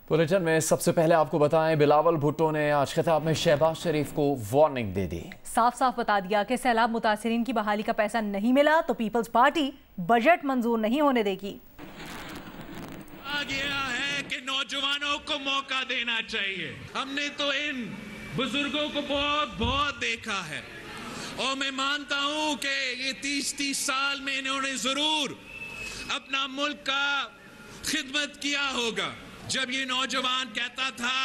Bulletin में सबसे पहले आपको बताएं, बिलावल भुट्टो ने आज खिताब में शहबाज शरीफ को वार्निंग दे दी। साफ साफ बता दिया कि सैलाब मुतासिरीन की बहाली का पैसा नहीं मिला तो पीपल्स पार्टी बजट मंजूर नहीं होने देगी। आ गया है कि नौजवानों को मौका देना चाहिए। हमने तो इन बुजुर्गों को बहुत देखा है और मैं मानता हूं कि ये 30 साल में इन्होंने जरूर अपना मुल्क का खिदमत किया होगा। जब ये नौजवान कहता था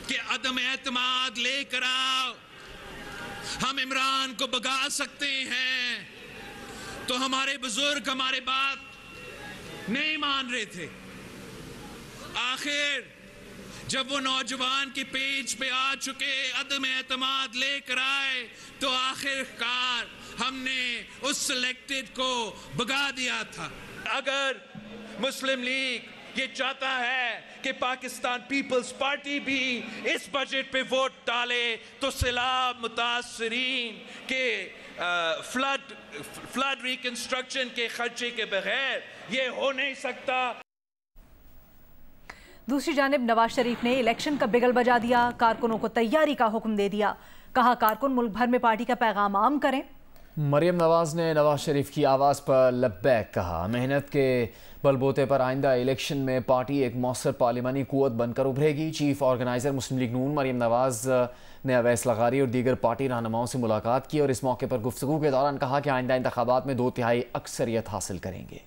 कि अदम एतमाद लेकर आओ, हम इमरान को भगा सकते हैं, तो हमारे बुजुर्ग हमारे बात नहीं मान रहे थे। आखिर जब वो नौजवान के पेज पे आ चुके, अदम एतमाद लेकर आए, तो आखिरकार हमने उस सिलेक्टेड को भगा दिया था। अगर मुस्लिम लीग ये चाहता है कि पाकिस्तान पीपल्स पार्टी भी इस बजट पे वोट डाले तो सैलाब मुतासरीन के फ्लड रिकंस्ट्रक्शन के खर्चे के बगैर ये हो नहीं सकता। दूसरी जानिब नवाज शरीफ ने इलेक्शन का बिगल बजा दिया, कारकुनों को तैयारी का हुक्म दे दिया। कहा कारकुन मुल्क भर में पार्टी का पैगाम आम करें। मरियम नवाज ने नवाज शरीफ की आवाज़ पर लब्बैक कहा। मेहनत के बलबूते पर आइंदा इलेक्शन में पार्टी एक मौसर पार्लिमानी कुव्वत बनकर उभरेगी। चीफ ऑर्गेनाइजर मुस्लिम लीग नून मरियम नवाज ने अवैस लगारी और दीगर पार्टी रहनुमाओं से मुलाकात की और इस मौके पर गुफ्तगू के दौरान कहा कि आइंदा इंतखाबात में 2/3 अक्सरियत हासिल करेंगे।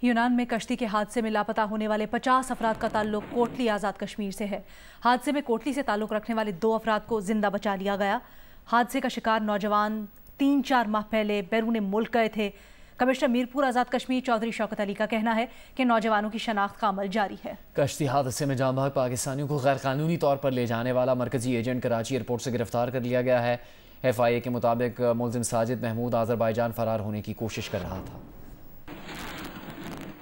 यूनान में कश्ती के हादसे में लापता होने वाले 50 अफराद का ताल्लुक कोटली आज़ाद कश्मीर से है। हादसे में कोटली से ताल्लुक रखने वाले 2 अफराद को जिंदा बचा लिया गया। हादसे का शिकार नौजवान 3-4 माह पहले बैरून मुल्क गए थे। कमिश्नर मीरपुर आज़ाद कश्मीर चौधरी शौकत अली का कहना है कि नौजवानों की शनाख्त का अमल जारी है। कश्ती हादसे में जांबाग पाकिस्तानियों को गैर कानूनी तौर पर ले जाने वाला मरकजी एजेंट कराची एयरपोर्ट से गिरफ्तार कर लिया गया है। FIA के मुताबिक मुलजिम साजिद महमूद आज़रबाईजान फरार होने की कोशिश कर रहा था।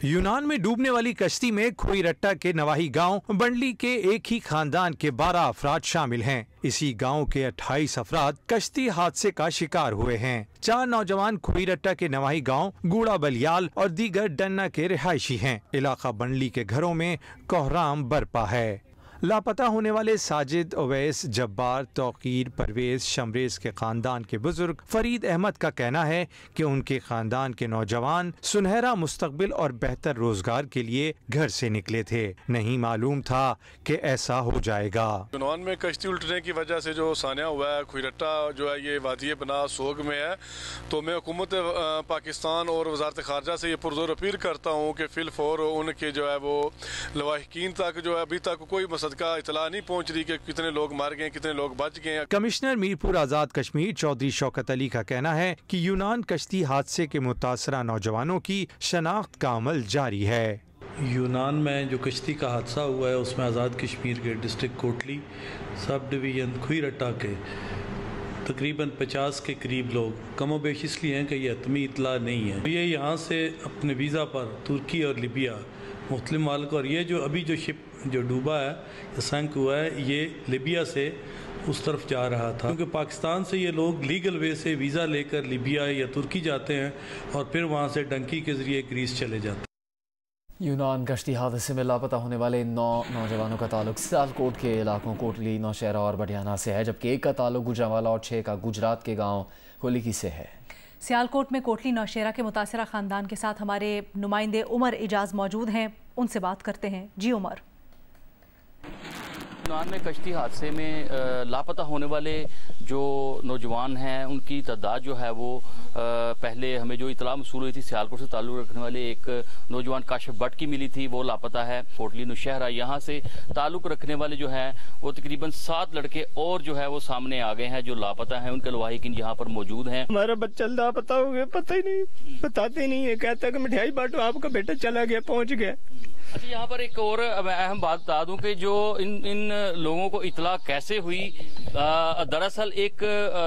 यूनान में डूबने वाली कश्ती में खोईरट्टा के नवाही गांव बंडली के एक ही खानदान के 12 अफराद शामिल हैं। इसी गांव के 28 अफराद कश्ती हादसे का शिकार हुए हैं। 4 नौजवान खोईरट्टा के नवाही गांव गूड़ा बलियाल और दीगर डन्ना के रिहायशी हैं। इलाका बंडली के घरों में कोहराम बरपा है। लापता होने वाले साजिद, ओवैस, जब्बार, तौकीर, परवेज, शमरेज के खानदान के बुजुर्ग फरीद अहमद का कहना है कि उनके खानदान के नौजवान सुनहरा मुस्तकबिल और बेहतर रोजगार के लिए घर से निकले थे। नहीं मालूम था कि ऐसा हो जाएगा। यूनान में कश्ती उल्टने की वजह से जो सानिया हुआ है, खोईरट्टा जो है ये वादी बना सोग में है, तो मैं हुकूमत पाकिस्तान और वजारत खारजा से ये पुरजोर अपील करता हूँ कि फिलफौर उनके जो है वो लवाहिकीन तक जो है अभी तक कोई मसद का इतला नहीं पहुंच रही कि कितने लोग मार गए, कितने लोग बच गए। कमिश्नर मीरपुर आज़ाद कश्मीर चौधरी शौकत अली का कहना है कि यूनान कश्ती हादसे के मुतासरा नौजवानों की शनाख्त का अमल जारी है। यूनान में जो कश्ती का हादसा हुआ है उसमें आज़ाद कश्मीर के डिस्ट्रिक्ट कोटली सब डिवीज़न खोईरट्टा के तकरीबन 50 के करीब लोग कमोबेश इसलिए हैं कि ये हतमी इतला नहीं है। ये यहाँ से अपने वीज़ा पर तुर्की और लिबिया मुख्तलिफ मालिक, और ये जो अभी जो शिप जो डूबा है या संक हुआ है ये लिबिया से उस तरफ जा रहा था, क्योंकि पाकिस्तान से ये लोग लीगल वे से वीज़ा लेकर लिबिया या तुर्की जाते हैं और फिर वहाँ से डंकी के ज़रिए ग्रीस चले जाते हैं। यूनान कश्ती हादसे में लापता होने वाले 9 नौजवानों का ताल्लुक सियालकोट के इलाकों कोटली, नौशहरा और बडियाना से है, जबकि एक का ताल्लुक गुजरांवाला और 6 का गुजरात के गाँव कोलिकी से है। सियालकोट में कोटली नौशहरा के मुतासरा खानदान के साथ हमारे नुमाइंदे उमर इजाज़ मौजूद हैं, उनसे बात करते हैं। जी उमर। यूनान में कश्ती हादसे में लापता होने वाले जो नौजवान हैं उनकी तादाद जो है वो पहले हमें जो इतला मसूल हुई थी सियालकोट से ताल्लुक़ रखने वाले एक नौजवान काशिफ भट्ट की मिली थी, वो लापता है। कोटली नौशहरा यहाँ से ताल्लुक़ रखने वाले जो हैं वो तकरीबन 7 लड़के और जो है वो सामने आ गए हैं जो लापता हैं। उनके लवाहिकीन यहाँ पर मौजूद हैं। हमारा बच्चा लापता हो गया, पता ही नहीं, बताते नहीं है, कहता है कि मिठाई बांटो, आपका बेटा चला गया, पहुँच गया। अच्छा, यहाँ पर एक और अहम बात बता दूं कि जो इन लोगों को इतला कैसे हुई, दरअसल एक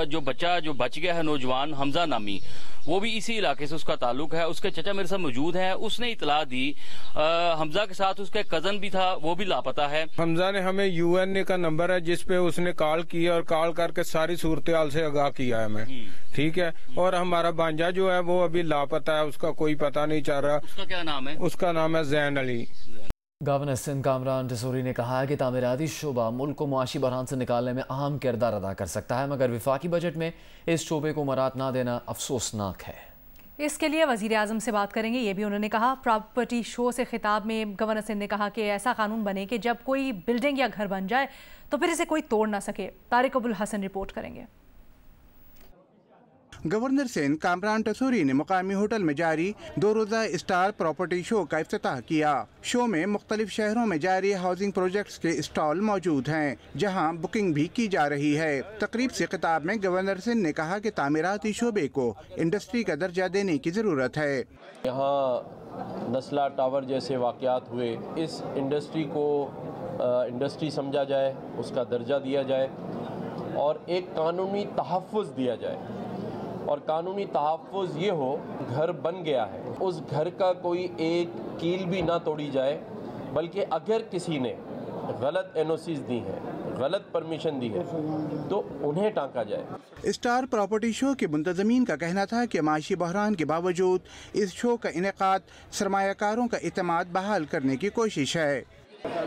जो बच्चा जो बच गया है नौजवान हमजा नामी, वो भी इसी इलाके से उसका ताल्लुक है। उसके चचा मेरे साथ मौजूद हैं, उसने इतला दी। हमजा के साथ उसका कजन भी था, वो भी लापता है। हमजा ने हमें UN का नंबर है जिस पे उसने कॉल किया और कॉल करके सारी सूरत हाल से आगाह किया है हमें, ठीक है। और हमारा भांजा जो है वो अभी लापता है, उसका कोई पता नहीं चल रहा। उसका क्या नाम है? उसका नाम है जैन अली। गवर्नर सिंध कामरान टिसोरी ने कहा है कि तामीराती शोबा मुल्क को मुआशी बहरान से निकालने में अहम किरदार अदा कर सकता है, मगर वफाकी बजट में इस शोबे को मराद ना देना अफसोसनाक है। इसके लिए वज़ीर आज़म से बात करेंगे, ये भी उन्होंने कहा। प्रॉपर्टी शो से खिताब में गवर्नर सिंध ने कहा कि ऐसा कानून बने कि जब कोई बिल्डिंग या घर बन जाए तो फिर इसे कोई तोड़ ना सके। तारिक अबुल हसन रिपोर्ट करेंगे। गवर्नर सिंध कामरान टिसोरी ने मुकामी होटल में जारी 2 रोज़ा स्टार प्रॉपर्टी शो का इफ्तिताह किया। शो में मुख्तलिफ शहरों में जारी हाउसिंग प्रोजेक्ट्स के स्टॉल मौजूद हैं, जहां बुकिंग भी की जा रही है। तकरीब से खिताब में गवर्नर सिंध ने कहा कि तामीराती शोबे को इंडस्ट्री का दर्जा देने की ज़रूरत है। यहाँ नस्ला टावर जैसे वाक़यात हुए, इस इंडस्ट्री को इंडस्ट्री समझा जाए, उसका दर्जा दिया जाए और एक कानूनी तहफ़्फ़ुज़ दिया जाए। और कानूनी तहफ़्फ़ुज़ ये हो, घर बन गया है, उस घर का कोई एक कील भी ना तोड़ी जाए, बल्कि अगर किसी ने गलत एनओसीज दी हैं, गलत परमिशन दी है, तो उन्हें टांका जाए। स्टार प्रॉपर्टी शो के मुंतज़मीन का कहना था कि माशी बहरान के बावजूद इस शो का इनेकाद सरमायाकारों का एतमाद बहाल करने की कोशिश है।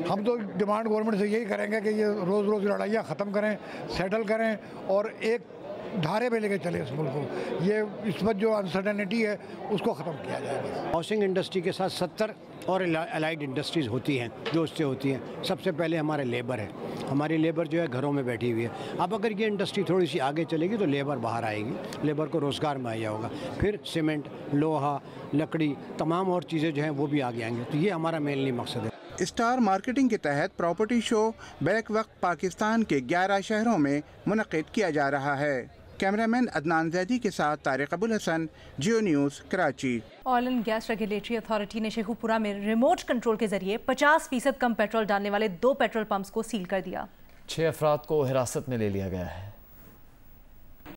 हम तो डिमांड गवर्नमेंट से यही करेंगे कि ये रोज़ लड़ाइयाँ ख़त्म करें, सेटल करें और एक धारे पे लेके चले इस मुल्क को। ये इस वक्त जो अनसर्टेनिटी है उसको ख़त्म किया जाए। हाउसिंग इंडस्ट्री के साथ 70 और अलाइड इंडस्ट्रीज़ होती हैं जो उससे होती हैं। सबसे पहले हमारे लेबर है, हमारी लेबर जो है घरों में बैठी हुई है। अब अगर ये इंडस्ट्री थोड़ी सी आगे चलेगी तो लेबर बाहर आएगी, लेबर को रोज़गार मुहैया होगा, फिर सीमेंट, लोहा, लकड़ी, तमाम और चीज़ें जो हैं वो भी आगे आएंगी। तो ये हमारा मेनली मकसद है। स्टार मार्केटिंग के तहत प्रॉपर्टी शो बैक वक्त पाकिस्तान के 11 शहरों में मुनक़िद किया जा रहा है। कैमरामैन अदनान जैदी के साथ Tariq Abul Hasan, Geo news, Karachi. Oil and gas regulatory authority ने शेखुपुरा में रिमोट कंट्रोल के जरिए 50% कम पेट्रोल डालने वाले 2 पेट्रोल पंप्स को सील कर दिया। 6 अफराद को हिरासत में ले लिया गया है।